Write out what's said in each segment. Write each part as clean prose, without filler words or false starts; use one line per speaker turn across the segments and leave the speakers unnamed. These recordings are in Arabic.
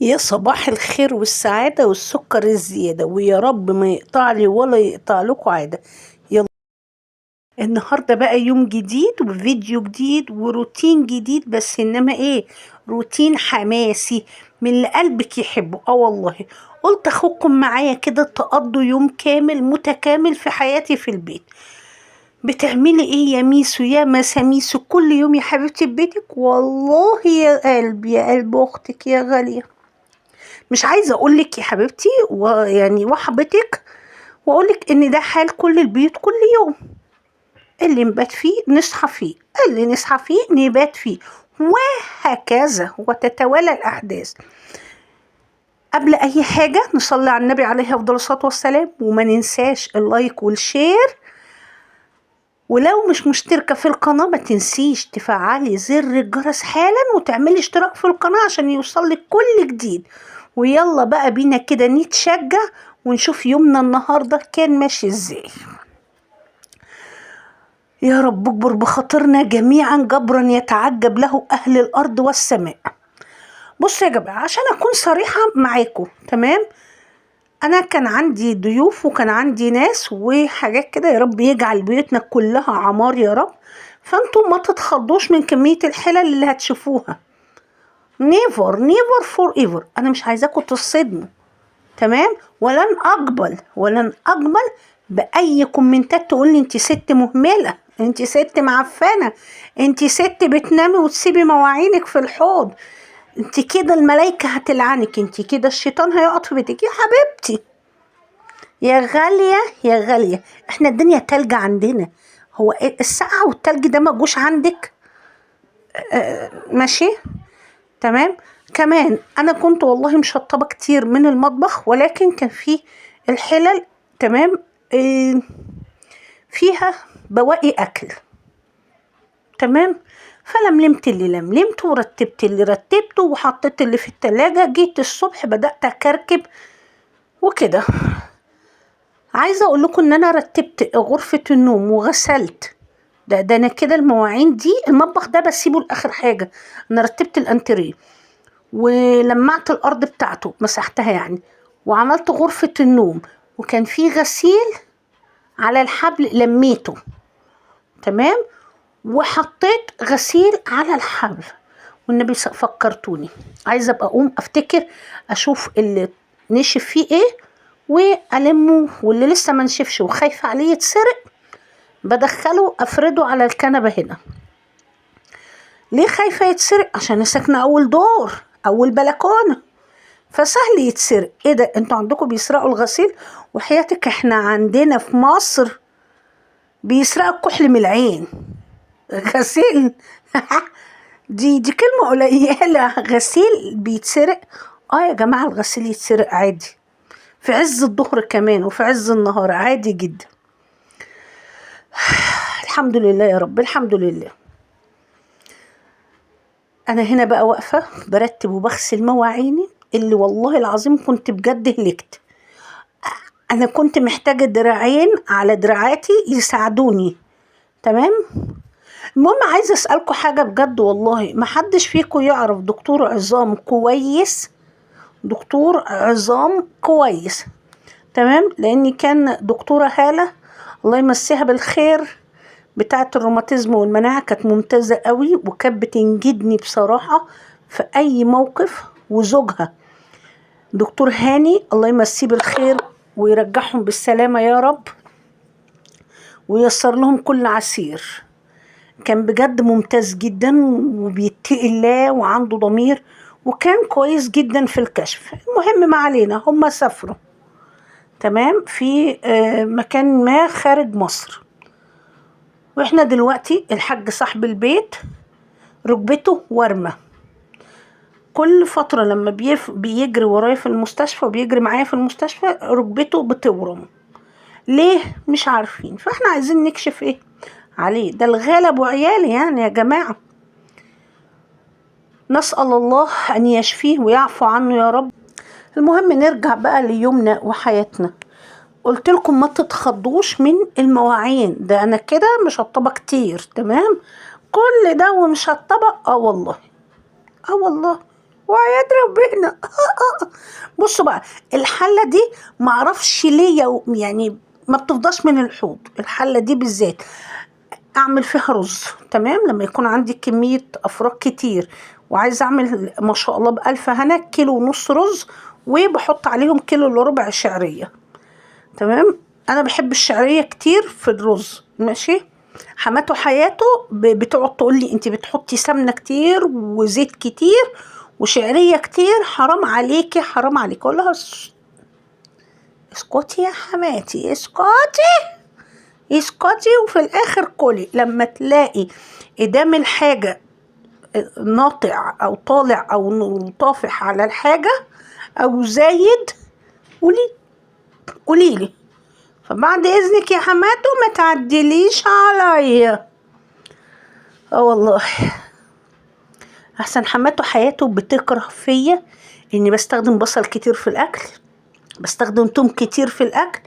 يا صباح الخير والسعادة والسكر الزيادة، ويا رب ما يقطع لي ولا يقطع لكم عادة. يلا، النهاردة بقى يوم جديد وفيديو جديد وروتين جديد، بس إنما إيه؟ روتين حماسي من اللي قلبك يحبه. والله قلت أخدكم معايا كده تقضوا يوم كامل متكامل في حياتي في البيت. بتعملي ايه يا ميسو يا مساميسو كل يوم يا حبيبتي ببيتك؟ والله يا قلبي يا قلب اختك يا غالية، مش عايزه اقول لك يا حبيبتي ويعني وحبتك، واقول لك ان ده حال كل البيوت كل يوم. اللي نبات فيه نصحى فيه، اللي نصحى فيه نبات فيه، وهكذا وتتوالى الاحداث. قبل اي حاجه نصلي على النبي عليه افضل الصلاه والسلام، وما ننساش اللايك والشير. ولو مش مشتركة في القناة ما تنسيش تفعلي زر الجرس حالا وتعملي اشتراك في القناة عشان يوصلك كل جديد. ويلا بقى بينا كده نتشجع ونشوف يومنا النهاردة كان ماشي ازاي. يا رب اجبر بخاطرنا جميعا جبرا يتعجب له اهل الارض والسماء. بص يا جماعة، عشان اكون صريحة معاكم تمام، انا كان عندي ضيوف وكان عندي ناس وحاجات كده، يا رب يجعل بيوتنا كلها عمار يا رب. فانتوا ما تتخضوش من كمية الحلل اللي هتشوفوها. نيفر نيفر فور ايفر، انا مش عايزاكم تصدموا تمام، ولن اقبل باي كومنتات تقول لي انت ست مهملة، انت ست معفنة، انت ست بتنامي وتسيبي مواعينك في الحوض، انت كده الملايكة هتلعنك، انت كده الشيطان هيقعد في بيتك. يا حبيبتي يا غالية يا غالية، احنا الدنيا تلج عندنا. هو السقعة والتلج ده ما جوش عندك؟ ماشي تمام. كمان انا كنت والله مشطبة كتير من المطبخ، ولكن كان فيه الحلل تمام، فيها بواقي اكل تمام. فلملمت اللي لملمته ورتبت اللي رتبته وحطيت اللي في التلاجة. جيت الصبح بدأت اكركب وكده. عايزه اقول لكم ان انا رتبت غرفه النوم وغسلت. ده انا كده المواعين دي، المطبخ ده بسيبه لاخر حاجه. انا رتبت الانتريه ولمعت الارض بتاعته مسحتها يعني، وعملت غرفه النوم، وكان في غسيل على الحبل لميته تمام، وحطيت غسيل على الحبل. والنبي فكرتوني، عايزه ابقى اقوم افتكر اشوف اللي نشف فيه ايه والمه، واللي لسه ما نشفش وخايفه عليه يتسرق بدخله افرده على الكنبه هنا. ليه خايفه يتسرق؟ عشان ساكنه اول دور، اول بلكونه، فسهل يتسرق. ايه ده، انتوا عندكم بيسرقوا الغسيل؟ وحياتك احنا عندنا في مصر بيسرقوا الكحل من العين. غسيل دي كلمه قليله، غسيل بيتسرق؟ يا جماعه الغسيل يتسرق عادي، في عز الظهر كمان وفي عز النهار عادي جدا. الحمد لله يا رب، الحمد لله. انا هنا بقى واقفه برتب وبغسل مواعيني اللي والله العظيم كنت بجد هلكت. انا كنت محتاجه دراعين على دراعاتي يساعدوني تمام. المهم عايزه اسالكم حاجه بجد، والله ما حدش فيكم يعرف دكتور عظام كويس؟ دكتور عظام كويس تمام، لاني كان دكتوره هاله الله يمسيها بالخير بتاعه الروماتيزم والمناعه، كانت ممتازه قوي وكانت بتنجدني بصراحه في اي موقف. وزوجها دكتور هاني الله يمسيه بالخير ويرجعهم بالسلامه يا رب وييسر لهم كل عسير. كان بجد ممتاز جدا وبيتقي الله وعنده ضمير، وكان كويس جدا في الكشف. المهم ما علينا، هم سافروا تمام في مكان ما خارج مصر، واحنا دلوقتي الحاج صاحب البيت ركبته ورمة. كل فترة لما بيجري ورايا في المستشفى وبيجري معايا في المستشفى ركبته بتورم. ليه؟ مش عارفين. فاحنا عايزين نكشف ايه عليه، ده الغالب وعيالي يعني يا جماعة. نسأل الله أن يشفيه ويعفو عنه يا رب. المهم نرجع بقى ليومنا وحياتنا. قلت لكم ما تتخضوش من المواعين، ده أنا كده مشطبة كتير تمام، كل ده ومشطبة. والله والله وعياد ربنا. بصوا بقى، الحله دي معرفش ليه يعني ما بتفضاش من الحوض، الحله دي بالذات اعمل فيها رز. تمام، لما يكون عندي كميه افراد كتير وعايزه اعمل ما شاء الله بألف هنا، كيلو ونص رز، وبحط عليهم كيلو الا ربع شعريه. تمام، انا بحب الشعريه كتير في الرز. ماشي. حماته حياته بتقعد تقول لي انت بتحطي سمنه كتير وزيت كتير وشعريه كتير، حرام عليكي حرام عليكي. اقول لها اسكتي يا حماتي، اسكتي اسكتي، وفي الاخر كلي. لما تلاقي ادام الحاجه ناطع او طالع او طافح على الحاجه او زايد، قولي لي. فبعد اذنك يا حماتو ما تعدليش عليا. والله احسن حماتو حياته بتكره فيا اني بستخدم بصل كتير في الاكل، بستخدم توم كتير في الاكل،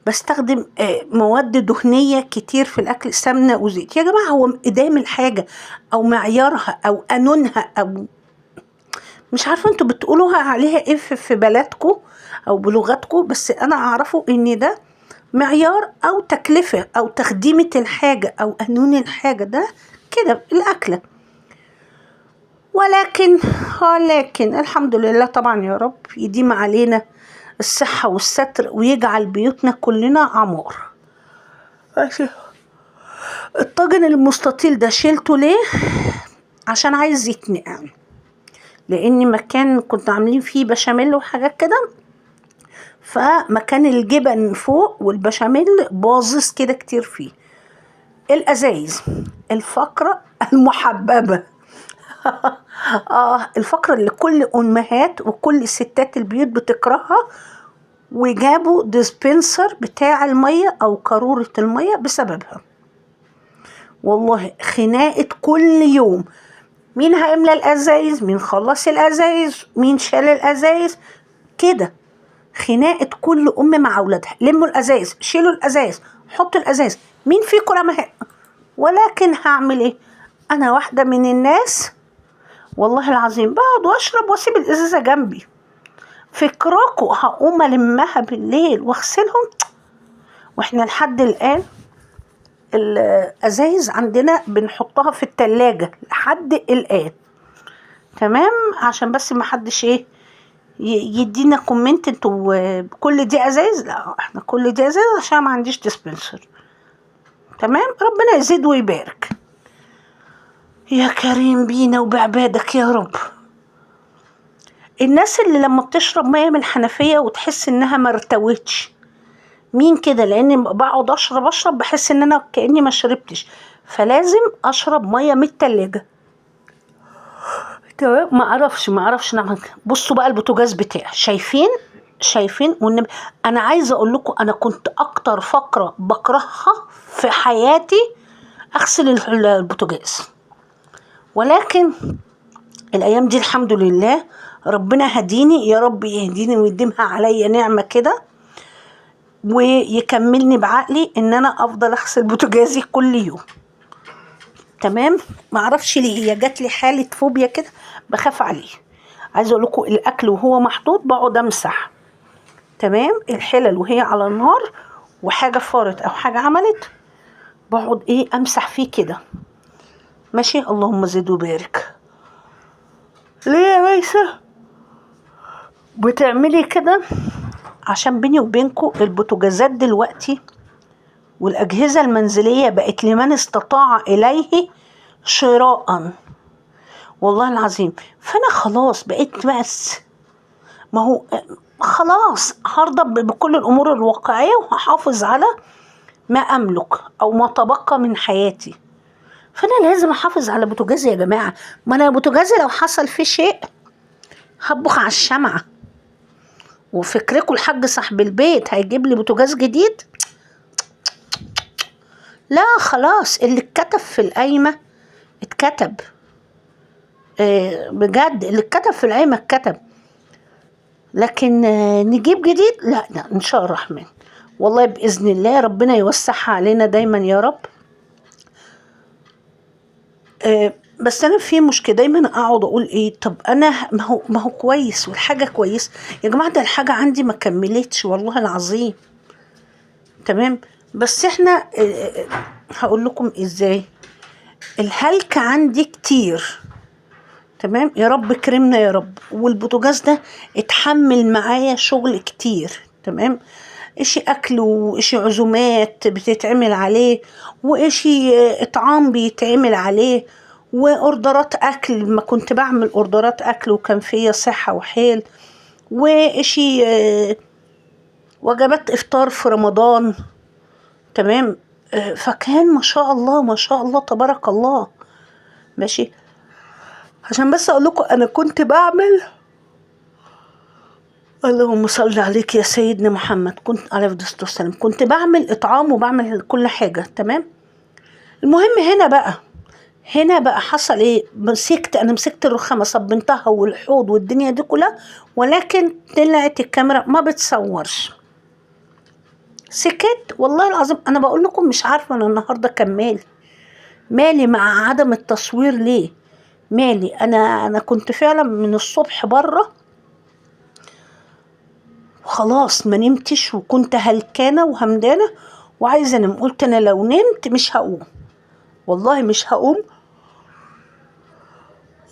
بستخدم مواد دهنية كتير في الاكل، سمنة وزيت. يا جماعة هو ادام الحاجة او معيارها او قانونها، او مش عارفة انتوا بتقولوها عليها ايه في بلدكم او بلغتكم، بس انا اعرفه ان ده معيار او تكلفة او تخديمة الحاجة او قانون الحاجة ده كده الاكلة. ولكن الحمد لله طبعا، يا رب يديم علينا الصحة والستر ويجعل بيوتنا كلنا عمار. الطاجن المستطيل ده شيلته ليه؟ عشان عايز يتنقع، لان مكان كنت عاملين فيه بشاميل وحاجات كده، فمكان الجبن فوق والبشاميل باظظ كده كتير فيه. الازايز، الفقرة المحببة. الفقرة اللي كل امهات وكل ستات البيوت بتكرهها، وجابوا ديسبنسر بتاع المية او قارورة المية بسببها. والله خناقة كل يوم، مين هيملى الازايز، مين خلص الازايز، مين شال الازايز، كده خناقة كل ام مع اولادها. لموا الازايز، شيلوا الازايز، حطوا الازايز، مين فيكم رمى. ولكن هعمل ايه؟ انا واحدة من الناس والله العظيم بقعد واشرب واسيب الازازة جنبي. فكركم هقوم المها بالليل واغسلهم؟ واحنا لحد الان الازايز عندنا بنحطها في التلاجة لحد الان. تمام، عشان بس ما حدش ايه يدينا كومنت انتوا كل دي ازايز. لا، احنا كل دي ازايز عشان ما عنديش ديسبنسر. تمام، ربنا يزيد ويبارك يا كريم بينا وبعبادك يا رب. الناس اللي لما بتشرب ميه من الحنفيه وتحس انها ما ارتوتش، مين كده؟ لان بقعد اشرب بحس ان انا كاني ما شربتش، فلازم اشرب ميه من التلاجة. تمام، ما اعرفش نعمل. بصوا بقى البوتاجاز بتاعي، شايفين والنبي انا عايزه اقول لكم، انا كنت اكتر فقره بكرهها في حياتي اغسل البوتاجاز. ولكن الايام دي الحمد لله ربنا هديني، يا رب يهديني ويديمها عليا نعمه كده، ويكملني بعقلي ان انا افضل اغسل بوتاجازي كل يوم. تمام، ما اعرفش ليه هي جات لي حاله فوبيا كده، بخاف عليه. عايزه اقول لكم الاكل وهو محطوط بقعد امسح. تمام، الحلل وهي على النار وحاجه فارت او حاجه عملت، بقعد امسح فيه كده. ماشي، اللهم زد وبارك. ليه يا ميسة بتعملي كده؟ عشان بيني وبينكم البوتاجازات دلوقتي والاجهزه المنزليه بقت لمن استطاع اليه شراء، والله العظيم. فانا خلاص بقيت بس، ما هو خلاص هرضى بكل الامور الواقعيه وهحافظ على ما املك او ما تبقى من حياتي. فانا لازم احافظ على بوتاجازي يا جماعه. ما انا بوتاجازي لو حصل فيه شيء هطبخ على الشمعه. وفكركم الحاج صاحب البيت هيجيب لي بوتاجاز جديد؟ لا خلاص، اللي اتكتب في القايمه اتكتب. بجد اللي اتكتب في القايمه اتكتب. لكن نجيب جديد؟ لا ان شاء الرحمن. والله باذن الله ربنا يوسعها علينا دايما يا رب. بس انا في مشكله دايما اقعد اقول ايه، طب انا ما هو كويس والحاجه كويس يا جماعه، ده الحاجه عندي ما كملتش والله العظيم. تمام. بس احنا هقول لكم ازاي. الهلك عندي كتير. تمام، يا رب كرمنا يا رب. والبوتاجاز ده اتحمل معايا شغل كتير. تمام. اشي اكل واشي عزومات بتتعمل عليه، واشي اطعام بيتعمل عليه، واوردرات اكل، ما كنت بعمل اوردرات اكل وكان فيا صحة وحيل، واشي وجبات افطار في رمضان. تمام. فكان ما شاء الله ما شاء الله تبارك الله. ماشي. عشان بس اقول لكم انا كنت بعمل، اللهم صل عليك يا سيدنا محمد، كنت عليه الصلاة والسلام، كنت بعمل اطعام وبعمل كل حاجة. تمام. المهم هنا بقى حصل ايه، انا مسكت الرخامة صبنتها والحوض والدنيا دي كلها، ولكن طلعت الكاميرا ما بتصورش. سكت والله العظيم. انا بقول لكم مش عارفة انا النهاردة كان مالي مع عدم التصوير ليه. مالي انا كنت فعلا من الصبح بره وخلاص ما نمتش، وكنت هلكانة وهمدانة وعايزة انام. قلت انا لو نمت مش هقوم، والله مش هقوم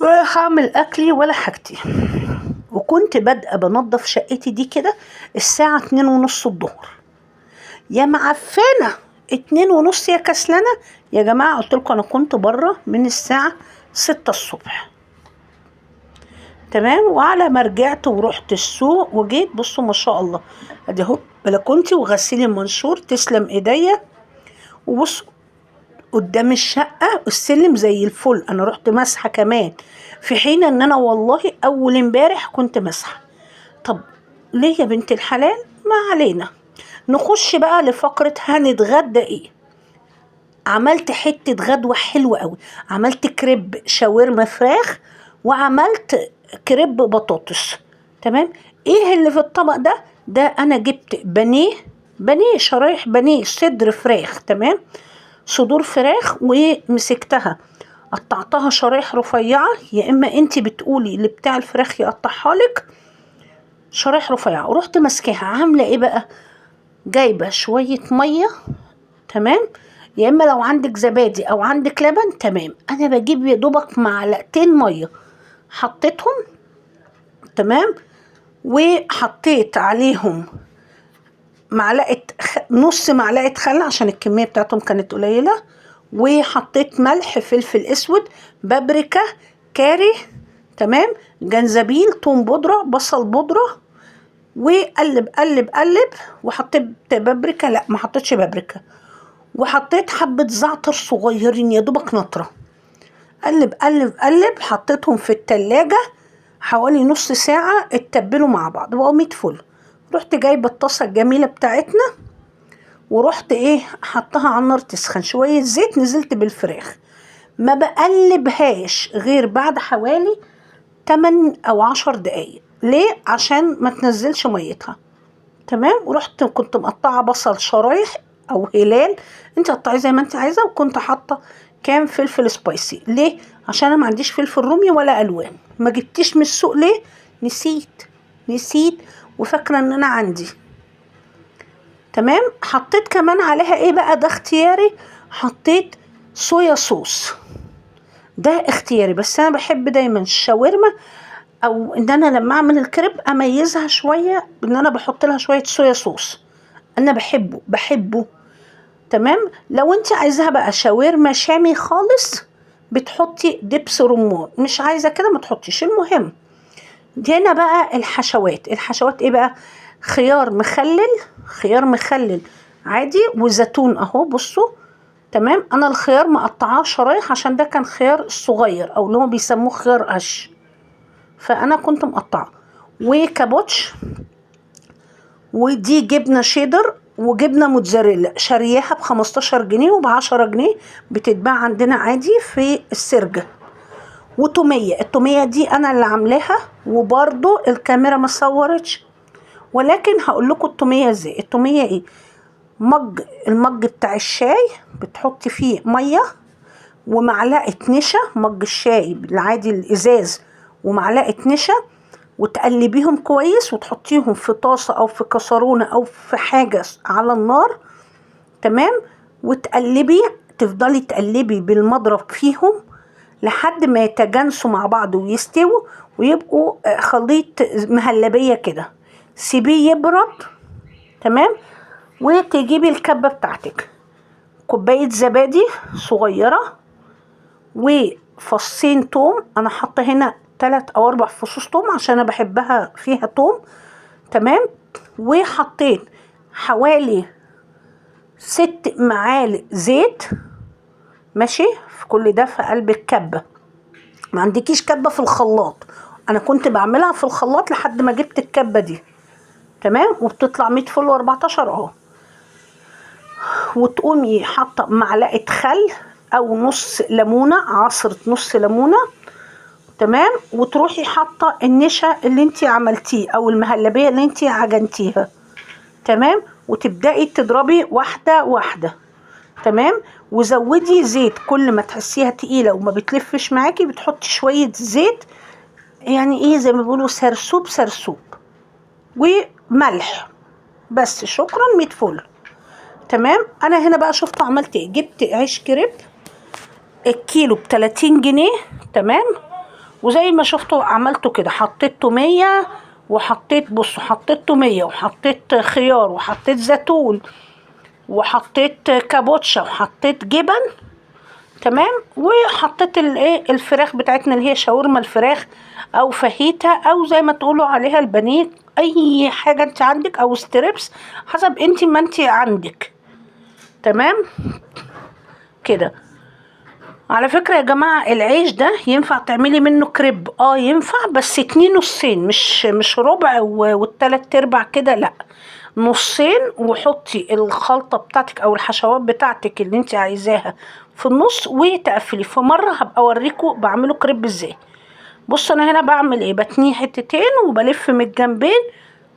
ولا هعمل اكلي ولا حاجتي. وكنت بادئه بنظف شقتي دي كده الساعه 2:30 الظهر. يا معفنه 2:30 يا كسلانه يا جماعه. قلت لكم انا كنت بره من الساعه 6 الصبح. تمام. وعلى ما رجعت ورحت السوق وجيت، بصوا ما شاء الله، ادي اهو بلكونتي وغسيل المنشور تسلم ايديا. وبصوا قدام الشقة السلم زي الفل، انا رحت مسحة كمان، في حين ان انا والله اول امبارح كنت مسحة. طب ليه يا بنت الحلال؟ ما علينا. نخش بقى لفقرة هنتغدى ايه. عملت حتة غدوة حلوة قوي. عملت كريب شاورما فراخ، وعملت كريب بطاطس. تمام. ايه اللي في الطبق ده انا جبت بانيه شرايح، بانيه صدر فراخ. تمام. صدور فراخ ومسكتها قطعتها شرايح رفيعة، يا اما انتي بتقولي اللي بتاع الفراخ يقطعها لك شرايح رفيعة. ورحت ماسكاها عاملة ايه بقى، جايبة شوية مية. تمام. يا اما لو عندك زبادي او عندك لبن تمام. انا بجيب يا دوبك معلقتين مية حطيتهم. تمام. وحطيت عليهم نص معلقة خل عشان الكمية بتاعتهم كانت قليلة. وحطيت ملح، فلفل اسود، بابريكا، كاري. تمام. جنزبيل، توم بودرة، بصل بودرة. وقلب قلب قلب. وحطيت بابريكا، لا ما حطيتش بابريكا. وحطيت حبة زعتر صغيرين يا دوبك نطرة. قلب قلب قلب. حطيتهم في التلاجة حوالي نص ساعة اتبلوا مع بعض بقوا 100 فل. رحت جايبة الطاسة الجميلة بتاعتنا ورحت ايه حطها على النار تسخن شوية زيت، نزلت بالفراخ. ما بقلبهاش غير بعد حوالي 8 أو 10 دقايق. ليه؟ عشان ما تنزلش ميتها. تمام. ورحت كنت مقطعة بصل شرايح أو هلال، انت قطعي زي ما انت عايزة. وكنت حاطة كام فلفل سبايسي. ليه؟ عشان انا ما عنديش فلفل رومي ولا ألوان. ما جبتيش من السوق ليه؟ نسيت وفاكرة ان انا عندي. تمام. حطيت كمان عليها ايه بقى، ده اختياري، حطيت صويا صوص. ده اختياري، بس انا بحب دايما الشاورما او ان انا لما اعمل الكريب اميزها شويه بان انا بحط لها شويه صويا صوص. انا بحبه. تمام. لو انت عايزاها بقى شاورما شامي خالص بتحطي دبس رمان، مش عايزه كده ما تحطيش. المهم هنا بقى الحشوات ايه بقى، خيار مخلل عادي، وزيتون اهو بصوا. تمام. انا الخيار مقطعاه شرايح عشان ده كان خيار الصغير او اللي هو بيسموه خيار قش، فانا كنت مقطعه. وكابوتش، ودي جبنه شيدر، وجبنه موتزاريلا شارياها ب15 جنيه وب10 جنيه بتتباع عندنا عادي في السرجه. وتوميه، التوميه دي انا اللي عاملاها، وبرضو الكاميرا ما صورتش، ولكن هقول لكم التوميه ازاي. التوميه ايه، المج بتاع الشاي بتحطي فيه ميه ومعلقة نشا، مج الشاي العادي الإزاز ومعلقة نشا، وتقلبيهم كويس وتحطيهم في طاسة أو في كسرونة أو في حاجة على النار. تمام. وتقلبي، تفضلي تقلبي بالمضرب فيهم لحد ما يتجانسوا مع بعض ويستووا ويبقوا خليط مهلبية كده. سيبيه يبرد. تمام. وتجيبي الكبة بتاعتك، كوباية زبادي صغيرة وفصين توم. انا حاطه هنا 3 أو 4 فصوص توم عشان انا بحبها فيها توم. تمام. وحطيت حوالي 6 معالق زيت. ماشي. في كل ده في قلب الكبة. ما عندكيش كبة في الخلاط، انا كنت بعملها في الخلاط لحد ما جبت الكبة دي. تمام. وبتطلع 100 فل و14 اهو. وتقومي حاطه معلقه خل او نص ليمونه، عصره نص ليمونه. تمام. وتروحي حاطه النشا اللي انتي عملتيه او المهلبيه اللي انتي عجنتيها. تمام. وتبداي تضربي واحده واحده. تمام. وزودي زيت، كل ما تحسيها تقيله وما بتلفش معاكي بتحطي شويه زيت، يعني ايه زي ما بيقولوا سرسوب سرسوب. وملح بس. شكرا. 100 فل. تمام. انا هنا بقى شفت عملت ايه. جبت عيش كريب الكيلو ب30 جنيه. تمام. وزي ما شفتوا عملته كده، حطيت تومية وحطيت، بصوا حطيت تومية وحطيت خيار وحطيت زيتون وحطيت كابوتشا وحطيت جبن. تمام. وحطيت الايه الفراخ بتاعتنا اللي هي شاورما الفراخ او فاهيتا او زي ما تقولوا عليها البانيه، اي حاجه انت عندك، او ستريبس حسب انت ما انت عندك. تمام كده. على فكرة يا جماعة العيش ده ينفع تعملي منه كريب، ينفع، بس 2 نصين، مش ربع والتلات ارباع كده، لا، نصين. وحطي الخلطة بتاعتك او الحشوات بتاعتك اللي انت عايزاها في النص وتقفلي. في مرة هبقى اوريكم بعمله كريب ازاي. بص انا هنا بعمل ايه، بتنيه حتتين وبلف من الجنبين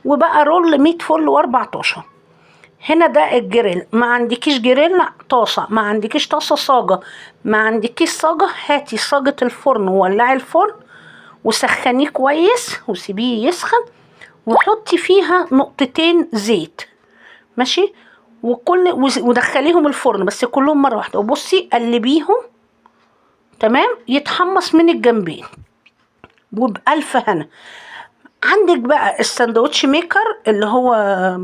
وبقى رول 100 فل و14. هنا ده الجريل. ما عندكيش جريل طاسة، ما عندكيش طاسة صاجة، ما عندكيش صاجة، هاتي صاجة الفرن وولعي الفرن وسخنيه كويس وسيبيه يسخن وحطي فيها نقطتين زيت. ماشي. ودخليهم الفرن بس كلهم مرة واحدة، وبصي قلبيهم. تمام. يتحمص من الجنبين وبألف هنا. عندك بقى الساندوتش ميكر اللي هو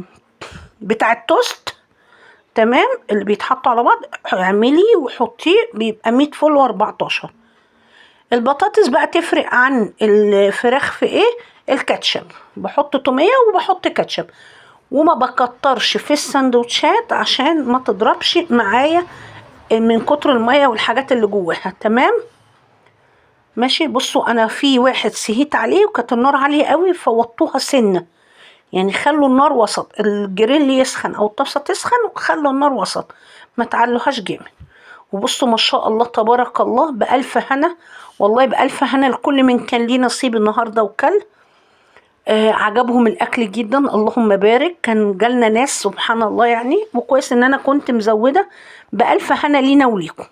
بتاع التوست. تمام. اللي بيتحطوا على بعض اعملي وحطيه بيبقى 100 فل و14. البطاطس بقى تفرق عن الفراخ في ايه؟ الكاتشب. بحط تومية وبحط كاتشب وما بكترش في السندوتشات عشان ما تضربش معايا من كتر المية والحاجات اللي جواها. تمام. ماشي. بصوا انا في واحد سهيت عليه وكانت النار عالية قوي فوطوها سنة، يعني خلوا النار وسط، الجريل يسخن او الطاسه تسخن وخلوا النار وسط، ما تعلوهاش جامد. وبصوا ما شاء الله تبارك الله، بألف هنا والله، بألف هنا. الكل من كان ليه نصيب النهارده وكل عجبهم الاكل جدا، اللهم بارك. كان جالنا ناس سبحان الله يعني، وكويس ان انا كنت مزوده. بألف هنا لينا وليكم.